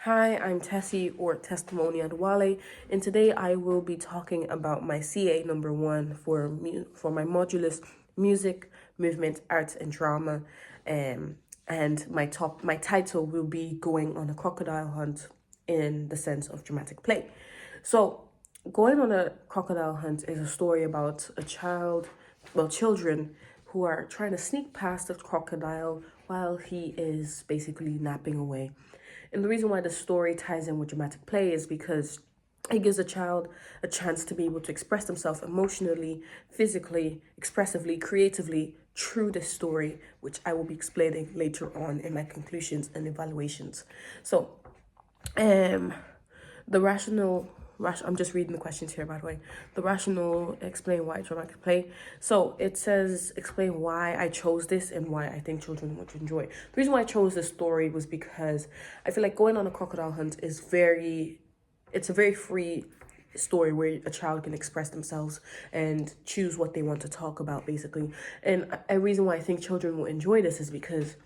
Hi, I'm Tessie or Testimony Adwale, and today I will be talking about my CA number one for my modulus music, movement, arts, and drama. And my title will be going on a crocodile hunt in the sense of dramatic play. So, going on a crocodile hunt is a story about children who are trying to sneak past the crocodile while he is basically napping away. And the reason why the story ties in with dramatic play is because it gives a child a chance to be able to express themselves emotionally, physically, expressively, creatively through the story, which I will be explaining later on in my conclusions and evaluations. So, um, the I'm just reading the questions here, by the way. The rational, explain why dramatic play. So it says, explain why I chose this and why I think children would enjoy. The reason why I chose this story was because I feel like going on a crocodile hunt is it's a very free story where a child can express themselves and choose what they want to talk about, basically. And a reason why I think children will enjoy this is because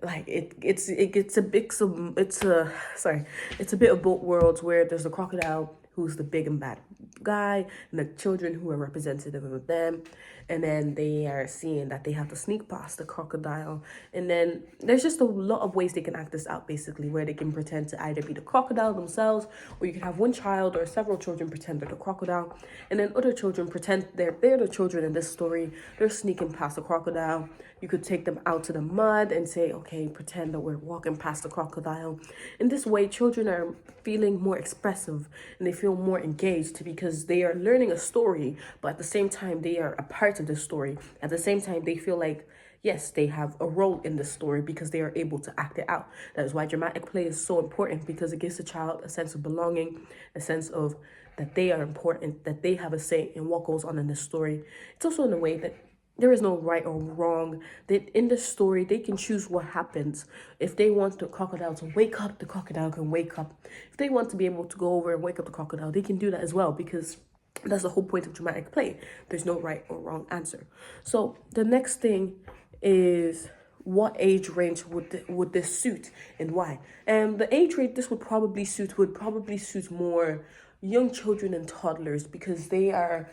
like it gets a big some it's a sorry it's a bit of both worlds where there's a crocodile who's the big and bad guy and the children who are representative of them, and then they are seeing that they have to sneak past the crocodile, and then there's just a lot of ways they can act this out, basically, where they can pretend to either be the crocodile themselves, or you can have one child or several children pretend they're the crocodile, and then other children pretend they're the children in this story. They're sneaking past the crocodile. You could take them out to the mud and say, okay, pretend that we're walking past the crocodile. In this way, children are feeling more expressive and they feel more engaged because they are learning a story, but at the same time, they are a part of the story. At the same time, they feel like, yes, they have a role in the story because they are able to act it out. That is why dramatic play is so important, because it gives the child a sense of belonging, a sense of that they are important, that they have a say in what goes on in the story. It's also in a way that there is no right or wrong. That in the story, they can choose what happens. If they want the crocodile to wake up, the crocodile can wake up. If they want to be able to go over and wake up the crocodile, they can do that as well, because that's the whole point of dramatic play. There's no right or wrong answer. So the next thing is, what age range would this suit and why? And the age range this would probably suit more young children and toddlers, because they are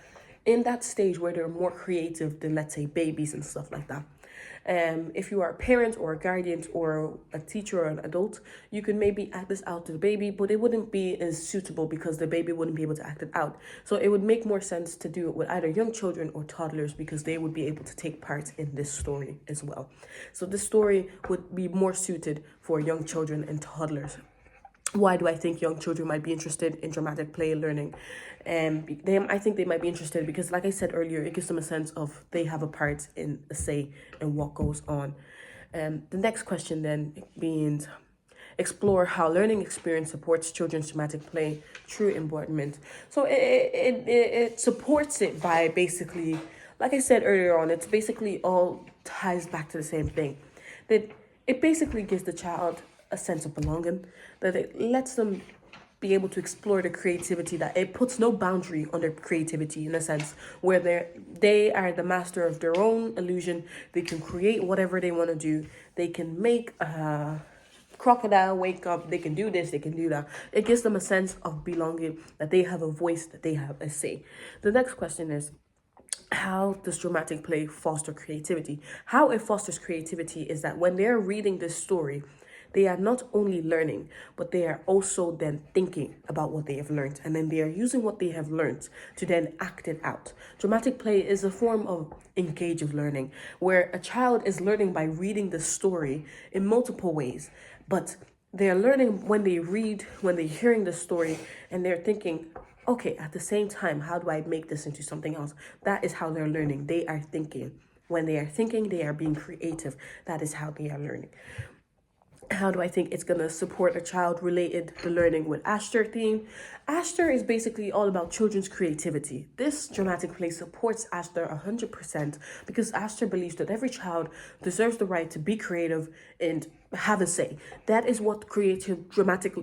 in that stage where they're more creative than, let's say, babies and stuff like that. If you are a parent or a guardian or a teacher or an adult, you can maybe act this out to the baby, but it wouldn't be as suitable because the baby wouldn't be able to act it out. So it would make more sense to do it with either young children or toddlers, because they would be able to take part in this story as well. So this story would be more suited for young children and toddlers. Why do I think young children might be interested in dramatic play learning? I think they might be interested because, like I said earlier, it gives them a sense of they have a part in a say in what goes on. The next question then being, explore how learning experience supports children's dramatic play through embodiment. So it supports it by basically, like I said earlier on, it's basically all ties back to the same thing. That it basically gives the child a sense of belonging, that it lets them be able to explore the creativity, that it puts no boundary on their creativity, in a sense where they are the master of their own illusion. They can create whatever they want to do. They can make a crocodile wake up. They can do this, they can do that. It gives them a sense of belonging, that they have a voice, that they have a say. The next question is, how does dramatic play foster creativity? How it fosters creativity is that when they're reading this story, they are not only learning, but they are also then thinking about what they have learned. And then they are using what they have learned to then act it out. Dramatic play is a form of engaged learning, where a child is learning by reading the story in multiple ways. But they're learning when they read, when they're hearing the story, and they're thinking, okay, at the same time, how do I make this into something else? That is how they're learning. They are thinking. When they are thinking, they are being creative. That is how they are learning. How do I think it's going to support a child related to learning with Ashter theme? Ashter is basically all about children's creativity. This dramatic play supports Ashter 100%, because Ashter believes that every child deserves the right to be creative and have a say. That is what creative dramatic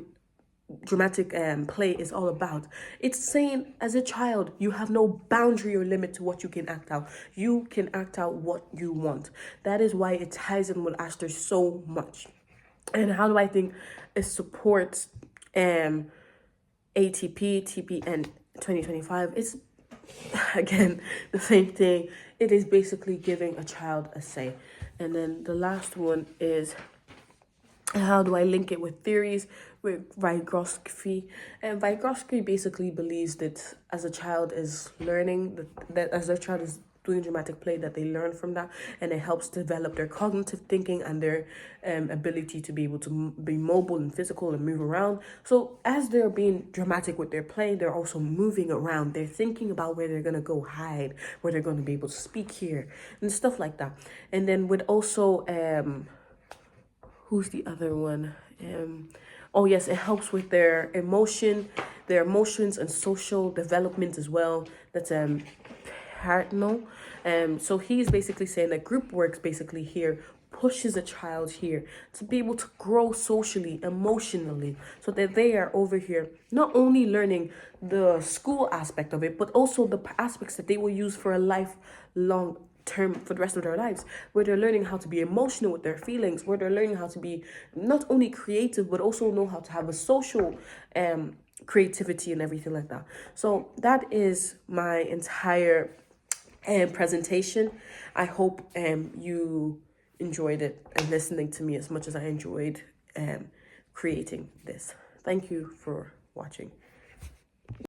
play is all about. It's saying, as a child, you have no boundary or limit to what you can act out. You can act out what you want. That is why it ties in with Ashter so much. And how do I think It supports ATP, TPN 2025. It's again the same thing. It is basically giving a child a say. And then the last one is, how do I link it with theories with Vygotsky? And Vygotsky basically believes that as a child is learning, that as a child is doing dramatic play, that they learn from that, and it helps develop their cognitive thinking and their ability to be able to be mobile and physical and move around. So as they're being dramatic with their play, they're also moving around. They're thinking about where they're gonna go hide, where they're gonna be able to speak here, and stuff like that. And then with also who's the other one? Oh yes, it helps with their emotions and social development as well. That's Hartnell. So he's basically saying that group works basically here pushes a child here to be able to grow socially, emotionally, so that they are over here not only learning the school aspect of it, but also the aspects that they will use for a lifelong term, for the rest of their lives, where they're learning how to be emotional with their feelings, where they're learning how to be not only creative but also know how to have a social creativity and everything like that. So that is my entire presentation. I hope you enjoyed it and listening to me as much as I enjoyed creating this. Thank you for watching.